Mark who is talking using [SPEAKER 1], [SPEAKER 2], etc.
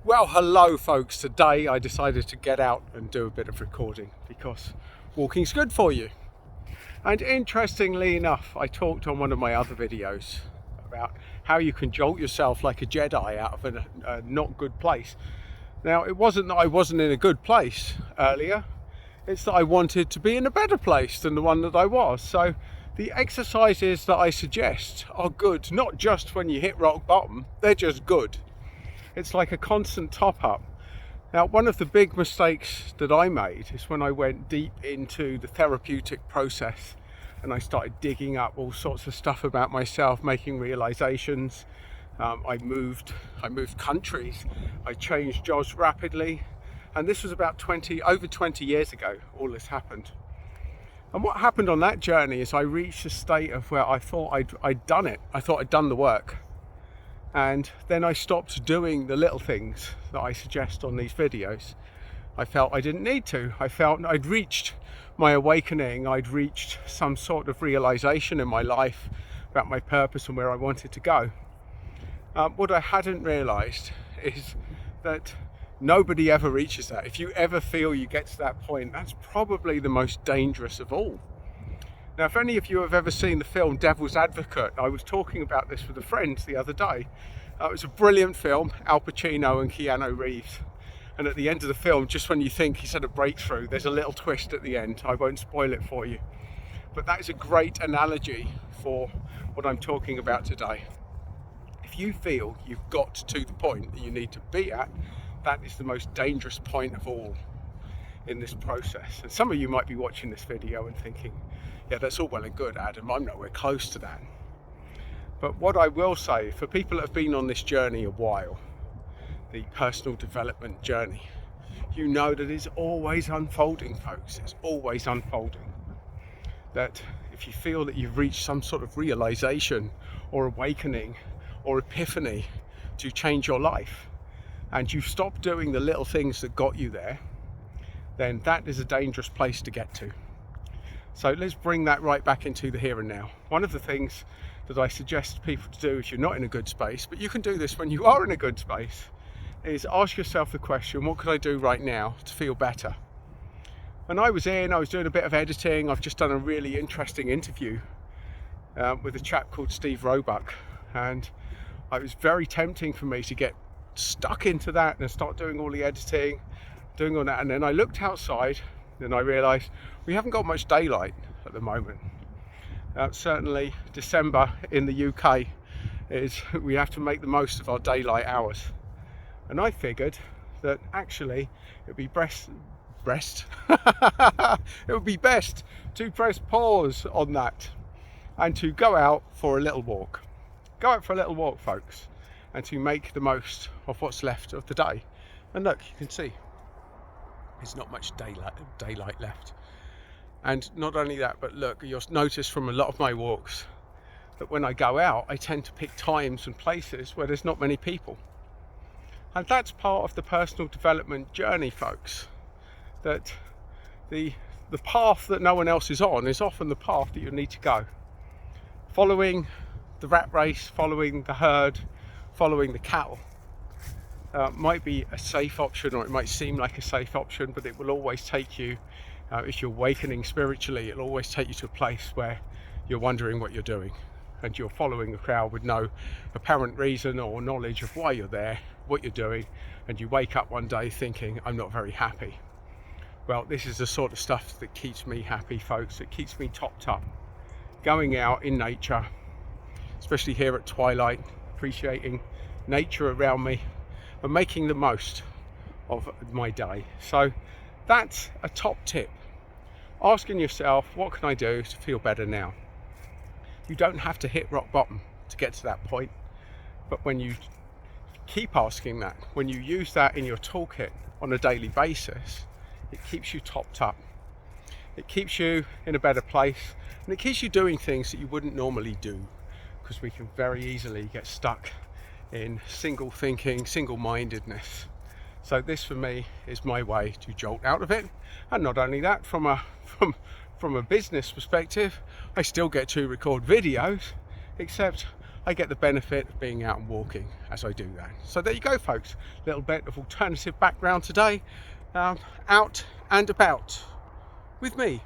[SPEAKER 1] Well, hello folks. Today I decided to get out and do a bit of recording because walking's good for you. And interestingly enough, I talked on one of my other videos about how you can jolt yourself like a Jedi out of a not good place. Now, it wasn't that I wasn't in a good place earlier, it's that I wanted to be in a better place than the one that I was. So the exercises that I suggest are good, not just when you hit rock bottom, they're just good. It's like a constant top up. Now, one of the big mistakes that I made is when I went deep into the therapeutic process and I started digging up all sorts of stuff about myself, making realizations. I moved countries, I changed jobs rapidly, and this was about over 20 years ago, all this happened. And what happened on that journey is I reached a state of where I thought I'd done it. I thought I'd done the work. And then I stopped doing the little things that I suggest on these videos. I felt I didn't need to. I felt I'd reached my awakening. I'd reached some sort of realization in my life about my purpose and where I wanted to go. What I hadn't realized is that nobody ever reaches that. If you ever feel you get to that point, that's probably the most dangerous of all. Now, if any of you have ever seen the film Devil's Advocate, I was talking about this with a friend the other day. It was a brilliant film, Al Pacino and Keanu Reeves. And at the end of the film, just when you think he's had a breakthrough, there's a little twist at the end. I won't spoil it for you. But that is a great analogy for what I'm talking about today. If you feel you've got to the point that you need to be at, that is the most dangerous point of all in this process. And some of you might be watching this video and thinking, yeah, that's all well and good, Adam, I'm nowhere close to that. But what I will say, for people that have been on this journey a while, the personal development journey, you know that it's always unfolding, folks. It's always unfolding. That if you feel that you've reached some sort of realization or awakening or epiphany to change your life, and you stop doing the little things that got you there, then that is a dangerous place to get to. So let's bring that right back into the here and now. One of the things that I suggest people to do if you're not in a good space, but you can do this when you are in a good space, is ask yourself the question, what could I do right now to feel better? When I was doing a bit of editing. I've just done a really interesting interview with a chap called Steve Roebuck, and it was very tempting for me to get stuck into that and start doing all the editing, doing all that. And then I looked outside and I realised we haven't got much daylight at the moment. Certainly December in the UK we have to make the most of our daylight hours. And I figured that actually it would be it would be best to press pause on that and to go out for a little walk. Go out for a little walk, folks, and to make the most of what's left of the day. And look, you can see there's not much daylight left. And not only that, but look, you'll notice from a lot of my walks that when I go out, I tend to pick times and places where there's not many people. And that's part of the personal development journey, folks. That the path that no one else is on is often the path that you need to go. Following the rat race, following the herd, following the cattle might be a safe option, or it might seem like a safe option, but it will always take you, if you're awakening spiritually, it'll always take you to a place where you're wondering what you're doing and you're following the crowd with no apparent reason or knowledge of why you're there, what you're doing, and you wake up one day thinking, I'm not very happy. Well, this is the sort of stuff that keeps me happy, folks. It keeps me topped up. Going out in nature, especially here at twilight, appreciating nature around me and making the most of my day. So that's a top tip. Asking yourself, what can I do to feel better now? You don't have to hit rock bottom to get to that point, but when you keep asking that, when you use that in your toolkit on a daily basis, it keeps you topped up. It keeps you in a better place, and it keeps you doing things that you wouldn't normally do, because we can very easily get stuck in single thinking, single-mindedness. So this for me is my way to jolt out of it. And not only that, from a business perspective, I still get to record videos, except I get the benefit of being out and walking as I do that. So there you go, folks. A little bit of alternative background today, out and about with me,